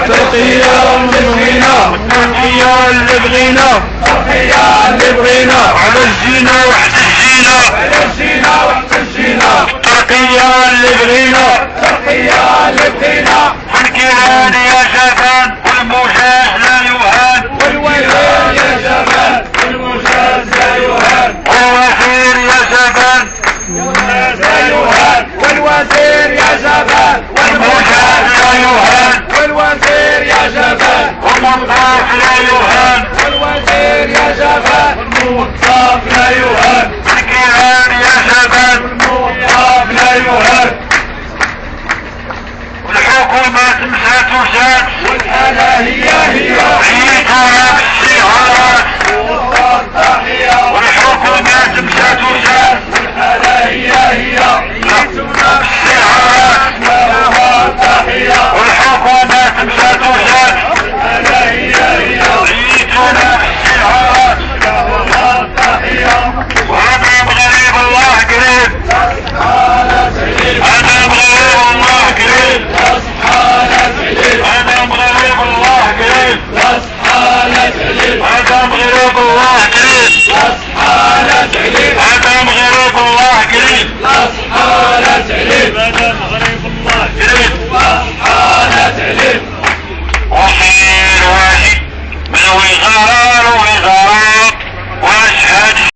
ترقية اللي بغينا ترقية اللي بغينا ترقية اللي بغينا على الزينة وحد الزينة على الزينة وحد الزينة ترقية اللي بغينا ترقية اللي بغينا والكيران يا شباب والمجاز لا يهان والوزير يا شباب والمجاز لا يهان والوزير يا شباب والمجاز لا يهان والوزير يا شباب والمجاز لا يهان والوزير يا جبان والموظف لا يهان والوزير يا جبان والموظف لا يهان الكيران يا جبان والموظف لا يهان والحكومة تمشى تشات والحالة هي عيدونا بالشعارات والتضحية والحكومة تمشى تشات والحالة هي عيدونا بالشعارات والتضحية والحكومة تمشى تشات والحالة هي عيدونا بالشعارات والتضحية وهذا بغريب الله قريب هذا بغريب الله قريب هذا بغريب الله قريب هذا بغريب الله قريب هذا بغريب الله قريب هذا بغريب الله قريب وحين واحد من وغارات